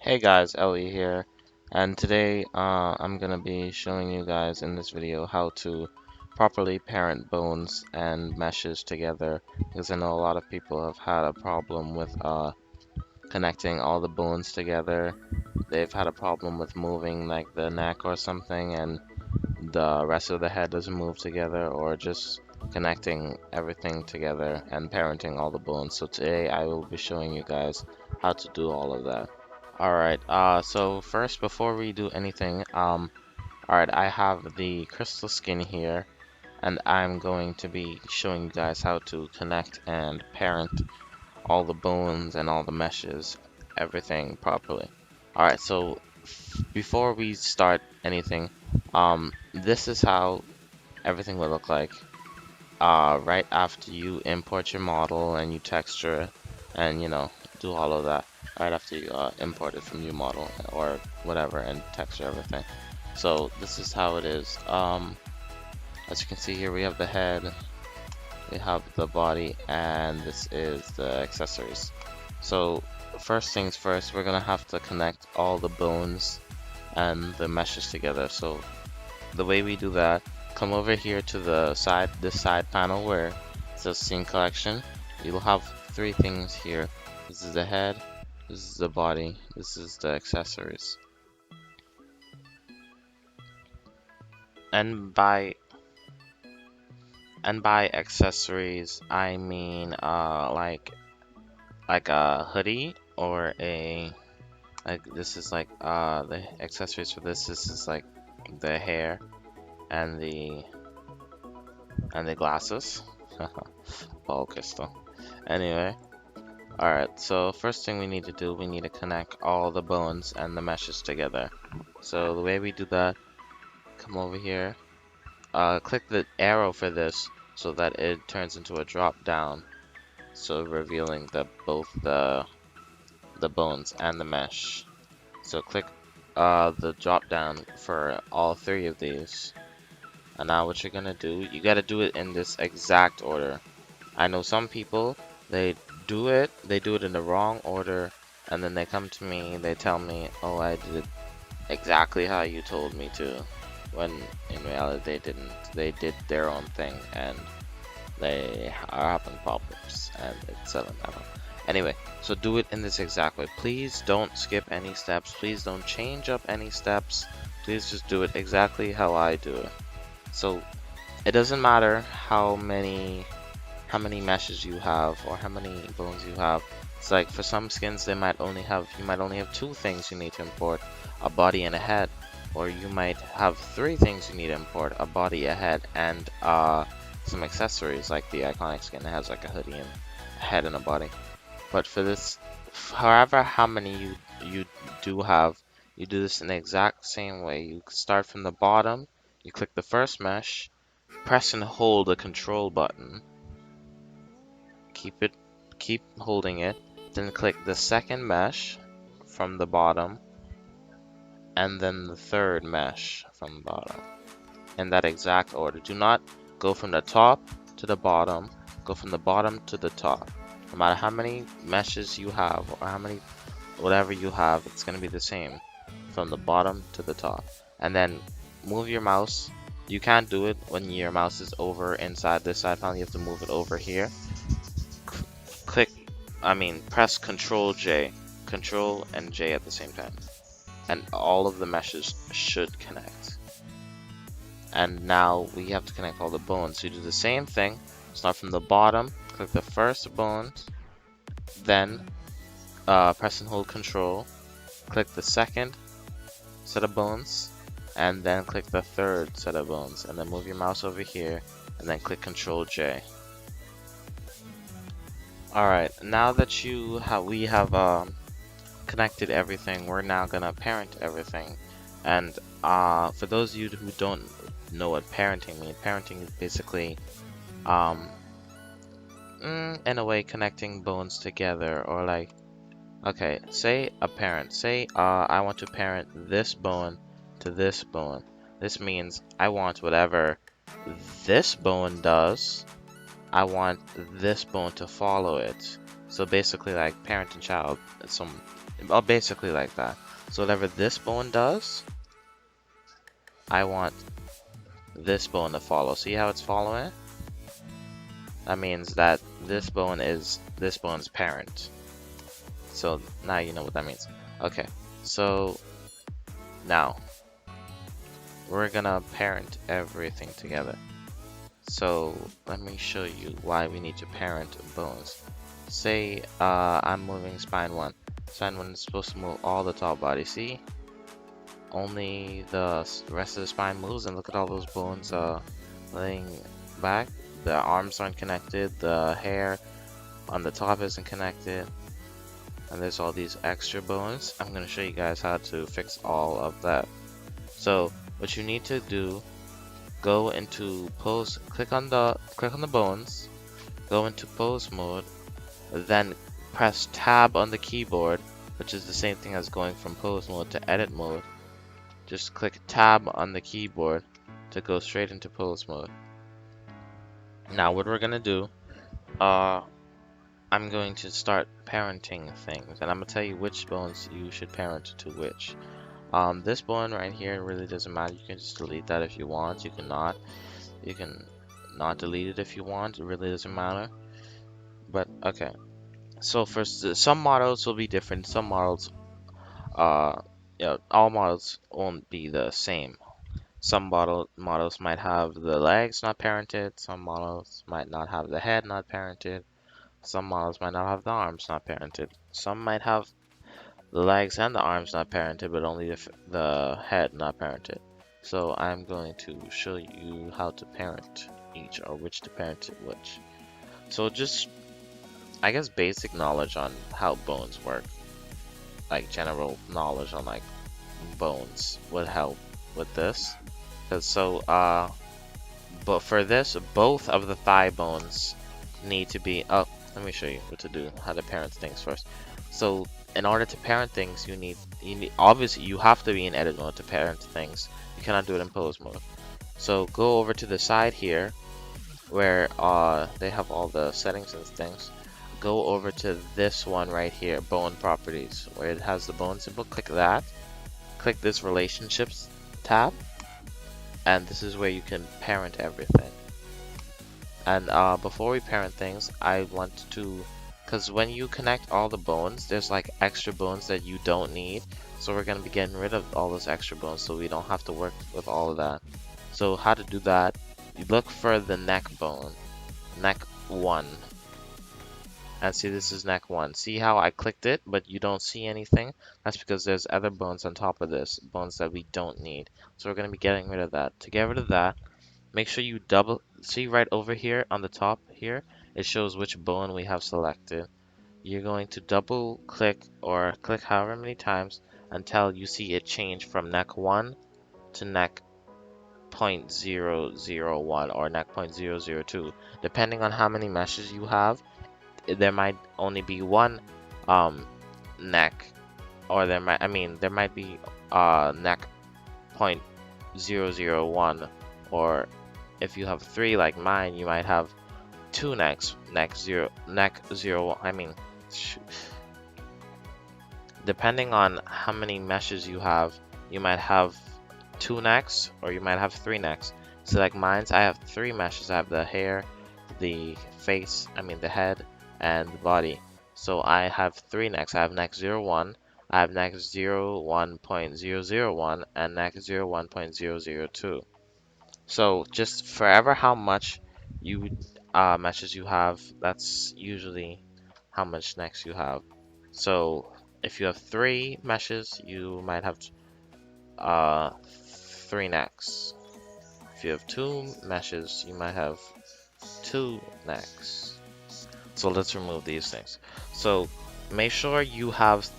Hey guys, Ellie here, and today I'm gonna be showing you guys in this video how to properly parent bones and meshes together, because I know a lot of people have had a problem with connecting all the bones together. They've had a problem with moving like the neck or something, and the rest of the head doesn't move together, or just connecting everything together and parenting all the bones. So today I will be showing you guys how to do all of that. Alright, so first, before we do anything, alright, I have the crystal skin here, and I'm going to be showing you guys how to connect and parent all the bones and all the meshes, everything properly. Alright, so before we start anything, this is how everything will look like, right after you import your model and you texture it, and do all of that right after you import it from your model or whatever and texture everything. So this is how it is. As you can see here, we have the head, we have the body, and this is the accessories. So first things first, we're gonna have to connect all the bones and the meshes together. So the way we do that, come over here to the side, this side panel where it says scene collection. You'll have three things here. This is the head, this is the body, this is the accessories. And by accessories, I mean like a hoodie or a like this is like the accessories for this. This is like the hair and the glasses. Oh, crystal. Anyway, alright, so first thing we need to do, we need to connect all the bones and the meshes together. So the way we do that, come over here, click the arrow for this so that it turns into a drop down, so revealing both the bones and the mesh. So click the drop down for all three of these. And now what you're gonna do, you gotta do it in this exact order. I know some people, they do it in the wrong order, and then they come to me, they tell me, oh, I did it exactly how you told me to, when in reality they didn't. They did their own thing, and they are having problems, and it's a matter. Anyway, so do it in this exact way. Please don't skip any steps. Please don't change up any steps. Please just do it exactly how I do it. So it doesn't matter how many meshes you have or how many bones you have. It's like for some skins you might only have two things you need to import, a body and a head, or you might have three things you need to import, a body, a head, and some accessories. Like the iconic skin has like a hoodie and a head and a body. But for this, however how many you do have, you do this in the exact same way. You start from the bottom, you click the first mesh, press and hold the control button, keep holding it, then click the second mesh from the bottom, and then the third mesh from the bottom, in that exact order. Do not go from the top to the bottom, go from the bottom to the top. No matter how many meshes you have or how many whatever you have, it's going to be the same from the bottom to the top. And then move your mouse. You can't do it when your mouse is over inside this side panel. You have to move it over here. Press Control J, Control and J at the same time, and all of the meshes should connect. And now we have to connect all the bones. So you do the same thing. Start from the bottom, click the first bone, then press and hold Control, click the second set of bones, and then click the third set of bones, and then move your mouse over here, and then click Control J. Alright, now that we have connected everything, we're now gonna parent everything. And for those of you who don't know what parenting means, parenting is basically in a way connecting bones together, or like, okay, say I want to parent this bone to this bone. This means I want whatever this bone does, I want this bone to follow it. So basically like parent and child, some basically like that. So whatever this bone does, I want this bone to follow. See how it's following? That means that this bone is this bone's parent. So now you know what that means. Okay, so now we're gonna parent everything together. So let me show you why we need to parent bones. Say I'm moving spine 1. Spine 1 is supposed to move all the top body. See? Only the rest of the spine moves, and look at all those bones laying back. The arms aren't connected, the hair on the top isn't connected, and there's all these extra bones. I'm going to show you guys how to fix all of that. So what you need to do, go into pose, click on the bones, go into pose mode, then press tab on the keyboard, which is the same thing as going from pose mode to edit mode. Just click tab on the keyboard to go straight into pose mode. Now what we're gonna do, I'm going to start parenting things, and I'm gonna tell you which bones you should parent to which. This bone right here really doesn't matter. You can just delete that if you want. You can not delete it if you want. It really doesn't matter. But okay. So first, some models will be different. Some models, all models won't be the same. Some models might have the legs not parented. Some models might not have the head not parented. Some models might not have the arms not parented. Some might have the legs and the arms not parented, but only the head not parented. So I'm going to show you how to parent each, or which to parent which. So just, I guess, basic knowledge on how bones work, like general knowledge on like bones would help with this. But for this, both of the thigh bones need to be up. Let me show you what to do, how to parent things first. So in order to parent things, you need obviously you have to be in edit mode to parent things. You cannot do it in pose mode. So go over to the side here where they have all the settings and things. Go over to this one right here, bone properties, where it has the bone symbol. Click that. Click this relationships tab, and this is where you can parent everything. And before we parent things, I want to, because when you connect all the bones, there's like extra bones that you don't need. So we're going to be getting rid of all those extra bones so we don't have to work with all of that. So how to do that, you look for the neck bone, neck 1. And see, this is neck 1. See how I clicked it, but you don't see anything? That's because there's other bones on top of this, bones that we don't need. So we're going to be getting rid of that. To get rid of that, make sure you see right over here on the top here, it shows which bone we have selected. You're going to double click or click however many times until you see it change from neck 1 to neck 0.001 or neck 0.002. Depending on how many meshes you have, there might only be one neck, or there might be neck 0.001, or if you have 3 like mine, you might have 2 necks, neck 0, depending on how many meshes you have, you might have 2 necks or you might have 3 necks. So like mine's, I have 3 meshes. I have the hair, the face, the head, and the body. So I have 3 necks. I have neck 01, I have neck 01.001, and neck 01.002. So just forever how much meshes you have, that's usually how much necks you have. So if you have 3 meshes, you might have 3 necks. If you have 2 meshes, you might have 2 necks. So let's remove these things. So make sure you have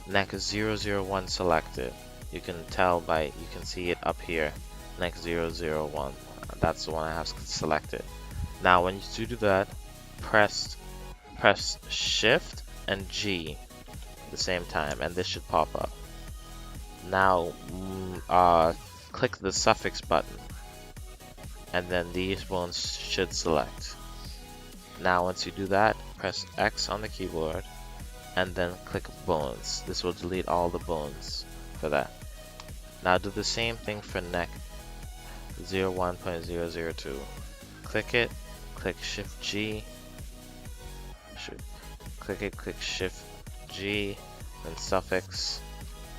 neck 001 selected. You can tell you can see it up here, neck 001. That's the one I have selected. Now when you do that, press Shift and G at the same time, and this should pop up. Now click the suffix button, and then these bones should select. Now once you do that, press X on the keyboard and then click bones. This will delete all the bones for that. Now do the same thing for neck 01.002. Click it, click Shift G, click Shift G, then suffix,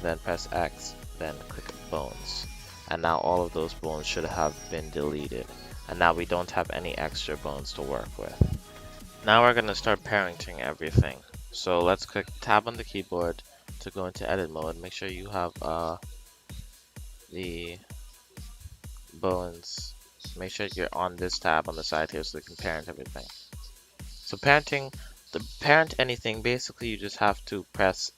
then press X, then click bones. And now all of those bones should have been deleted. And now we don't have any extra bones to work with. Now we're going to start parenting everything. So let's click tab on the keyboard to go into edit mode. Make sure you have the bones. Make sure you're on this tab on the side here so you can parent everything. So parenting, to parent anything, basically you just have to press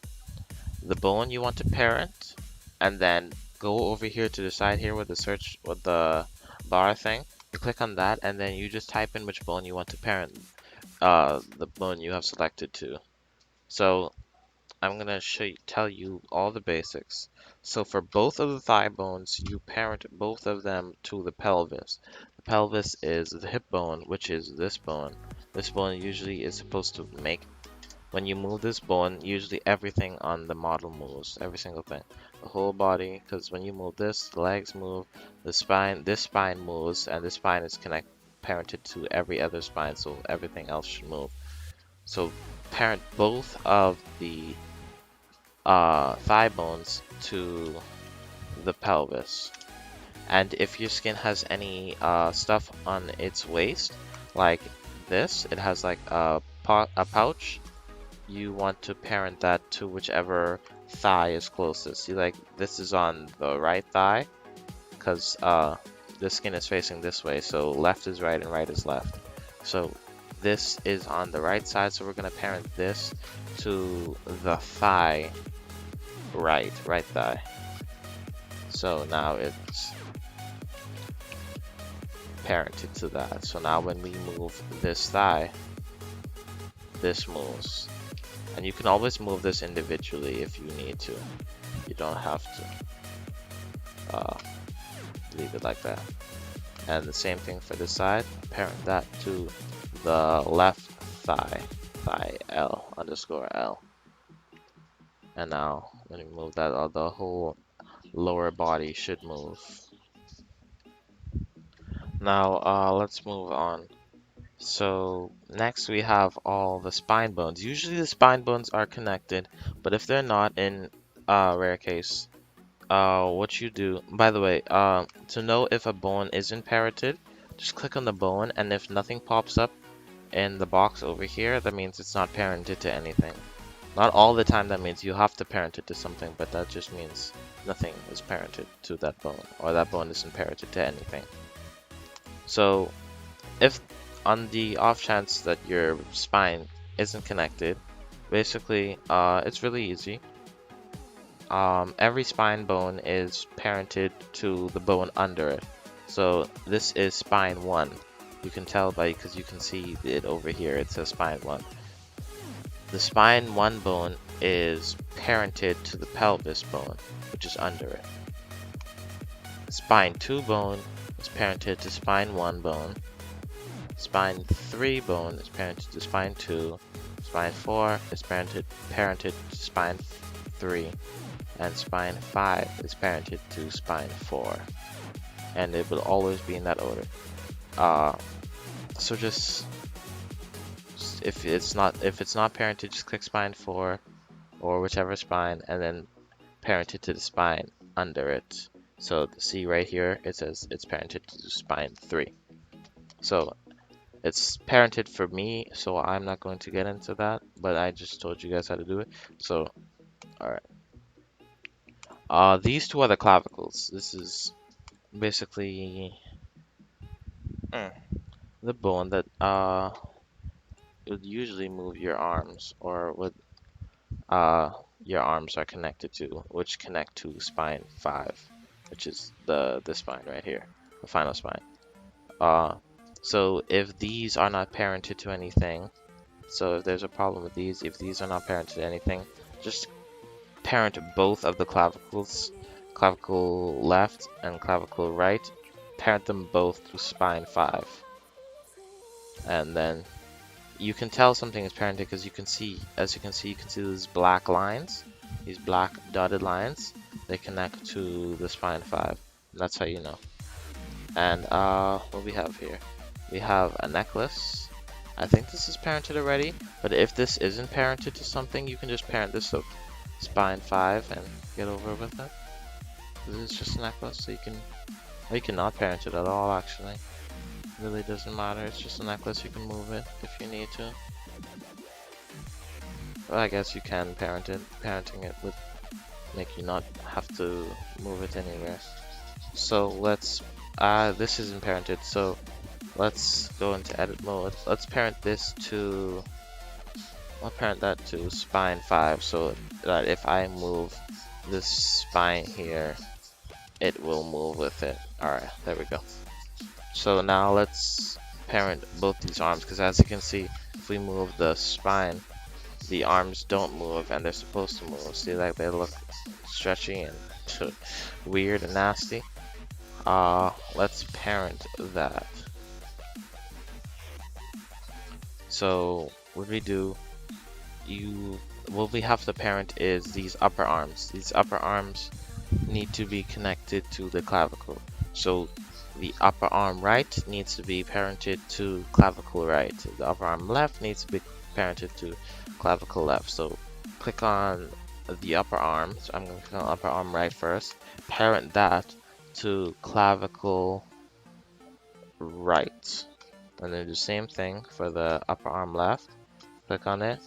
the bone you want to parent and then go over here to the side here with the search with the bar thing. You click on that and then you just type in which bone you want to parent the bone you have selected to. So I'm gonna tell you all the basics. So for both of the thigh bones, you parent both of them to the pelvis. The pelvis is the hip bone, which is this bone. This bone usually is supposed to make, when you move this bone, usually everything on the model moves, every single thing. The whole body, because when you move this, the legs move, the spine, this spine moves, and this spine is parented to every other spine, so everything else should move. So parent both of the thigh bones to the pelvis. And if your skin has any stuff on its waist, like this, it has like a pouch, you want to parent that to whichever thigh is closest. See, like this is on the right thigh because the skin is facing this way, so left is right and right is left. So this is on the right side, so we're going to parent this to the thigh right thigh. So now it's parented to that. So now when we move this thigh, this moves. And you can always move this individually if you need to. You don't have to leave it like that. And the same thing for this side. Parent that to the left thigh, thigh L_L. And now when we move that, the whole lower body should move. Now let's move on. So next we have all the spine bones. Usually the spine bones are connected, but if they're not, in rare case, what you do, by the way, to know if a bone isn't parented, just click on the bone, and if nothing pops up in the box over here, that means it's not parented to anything. Not all the time that means you have to parent it to something, but that just means nothing is parented to that bone, or that bone isn't parented to anything. So if on the off chance that your spine isn't connected, basically it's really easy. Every spine bone is parented to the bone under it. So this is spine 1. You can tell because you can see it over here, it says spine 1. The spine 1 bone is parented to the pelvis bone, which is under it. Spine 2 bone is parented to spine 1 bone. Spine 3 bone is parented to spine 2. Spine 4 is parented to spine 3. And spine 5 is parented to spine 4. And it will always be in that order. So just if it's not parented, just click spine 4 or whichever spine, and then parent it to the spine under it. So see right here, it says it's parented to spine 3. So it's parented for me, so I'm not going to get into that, but I just told you guys how to do it. So alright. These two are the clavicles. This is basically the bone that would usually move your arms, or would your arms are connected to, which connect to spine 5, which is the spine right here, the final spine. So if these are not parented to anything, so if there's a problem with these, if these are not parented to anything, just parent both of the clavicles, clavicle left and clavicle right, parent them both to spine 5. And then you can tell something is parented because you can see, as you can see these black lines, these black dotted lines. They connect to the spine 5. That's how you know. And what we have here, we have a necklace. I think this is parented already, but if this isn't parented to something, you can just parent this to spine 5 and get over with it. This is just a necklace, so you can, or you cannot parent it at all actually. It really doesn't matter, it's just a necklace, you can move it if you need to. Well, I guess you can parent it. Parenting it would make you not have to move it anywhere. So let's, this isn't parented, so let's go into edit mode. Let's parent this to, I'll parent that to spine 5 so that if I move this spine here, it will move with it. Alright, there we go. So now let's parent both these arms, because as you can see, if we move the spine, the arms don't move and they're supposed to move. See, like they look stretchy and weird and nasty. Let's parent that. So what we do, what we have to parent is these upper arms. These upper arms need to be connected to the clavicle. So the upper arm right needs to be parented to clavicle right. The upper arm left needs to be parented to clavicle left. So click on the upper arm. So I'm going to click on upper arm right first. Parent that to clavicle right. And then do the same thing for the upper arm left. Click on it.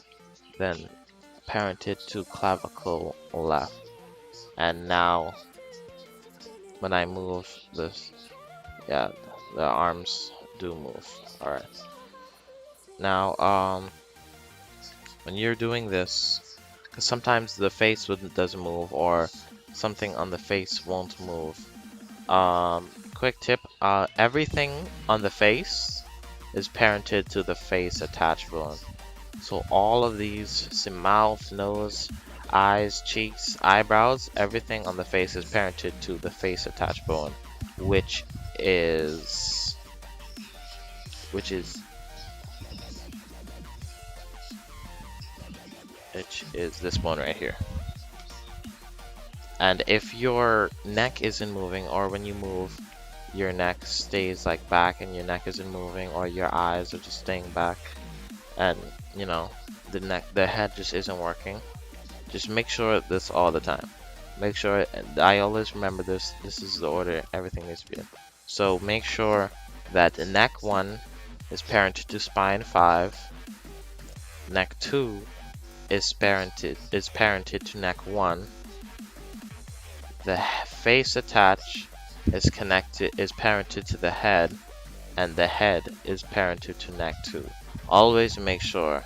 Then parent it to clavicle left. And now when I move this, yeah, the arms do move. Alright. Now, when you're doing this, because sometimes the face doesn't move or something on the face won't move. Quick tip, everything on the face is parented to the face attached bone. So all of these, mouth, nose, eyes, cheeks, eyebrows, everything on the face is parented to the face attached bone, which is this bone right here. And if your neck isn't moving, or when you move your neck stays like back and your neck isn't moving, or your eyes are just staying back, and you know the head just isn't working, just make sure this all the time. Make sure, I always remember this is the order everything needs to be in. So make sure that the neck 1 is parented to spine 5, neck 2 is parented to neck 1, the face attach is parented to the head, and the head is parented to neck 2. Always make sure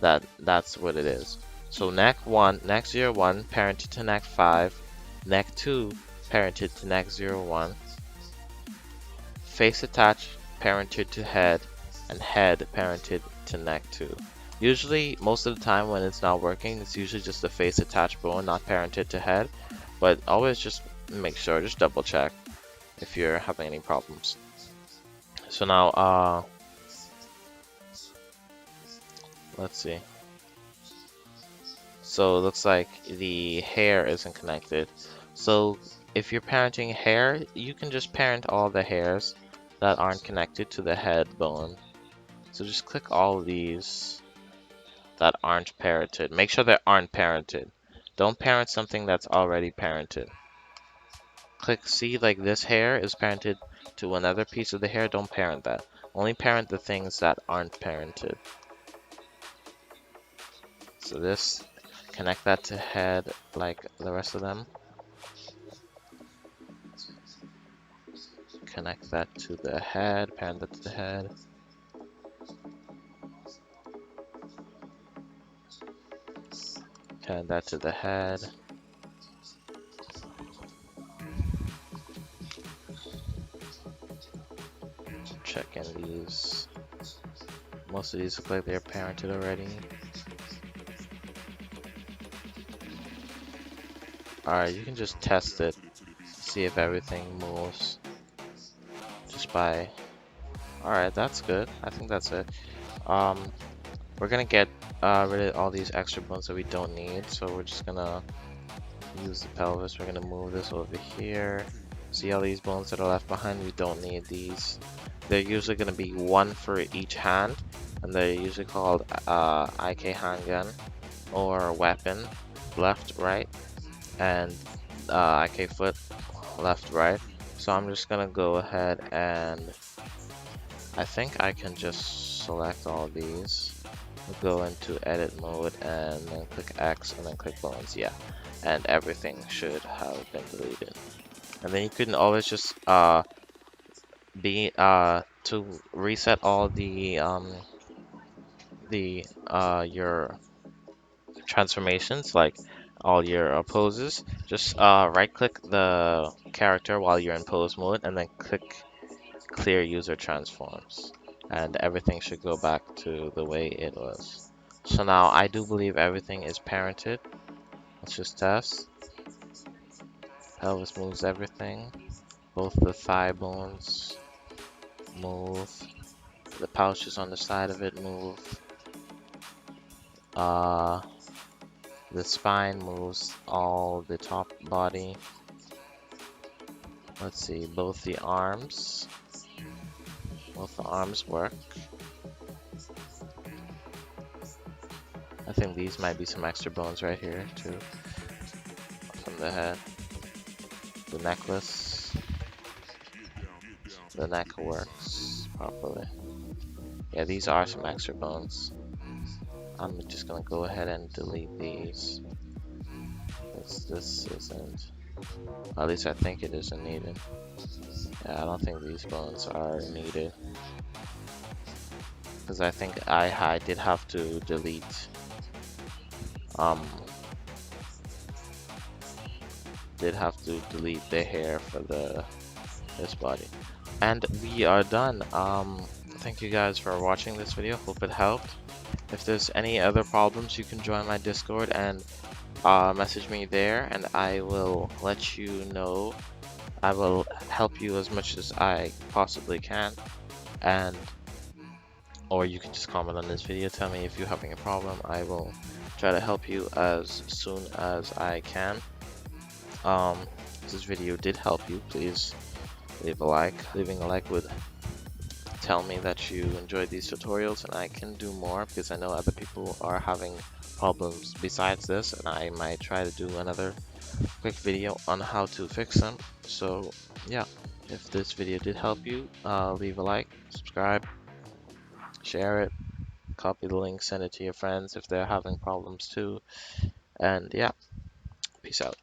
that that's what it is. So neck 01 parented to neck 5, neck 2 parented to neck 01, face attach parented to head, and head parented to neck 2. Usually, most of the time when it's not working, it's usually just the face attached bone, not parented to head. But always just make sure, just double check if you're having any problems. So now, let's see. So it looks like the hair isn't connected. So if you're parenting hair, you can just parent all the hairs that aren't connected to the head bone. So just click all of these that aren't parented. Make sure they aren't parented. Don't parent something that's already parented. Click, see, like this hair is parented to another piece of the hair. Don't parent that. Only parent the things that aren't parented. So this, connect that to head like the rest of them. Connect that to the head, parent that to the head. Connect that to the head. Check in these. Most of these look like they're parented already. Alright, you can just test it, see if everything moves just by. Alright, that's good. I think that's it. We're gonna get rid of all these extra bones that we don't need, so we're just gonna use the pelvis. We're gonna move this over here. See all these bones that are left behind? We don't need these. They're usually gonna be one for each hand, and they're usually called IK handgun or weapon, left, right, and IK foot, left, right. So I'm just gonna go ahead and I think I can just select all these, go into edit mode, and then click X and then click bones. Yeah, and everything should have been deleted. And then you can always just to reset all the your transformations, like all your poses. Just right click the character while you're in pose mode, and then click clear user transforms, and everything should go back to the way it was. So now I do believe everything is parented. Let's just test. Pelvis moves everything. Both the thigh bones move. The pouches on the side of it move. Uh, the spine moves all the top body. Let's see, both the arms. Both the arms work. I think these might be some extra bones right here too. From the head. The necklace. The neck works properly. Yeah, these are some extra bones. I'm just gonna go ahead and delete these. This isn't, at least I think it isn't needed. Yeah, I don't think these bones are needed. Because I think I did have to delete, um, the hair for this body. And we are done. Thank you guys for watching this video. Hope it helped. If there's any other problems, you can join my Discord and message me there, and I will let you know. I will help you as much as I possibly can, and or you can just comment on this video, tell me if you're having a problem. I will try to help you as soon as I can. If this video did help you, please leave a like. Leaving a like would tell me that you enjoyed these tutorials, and I can do more because I know other people are having problems besides this, and I might try to do another quick video on how to fix them. So yeah, if this video did help you, leave a like, subscribe, share it, copy the link, send it to your friends if they're having problems too, and yeah, peace out.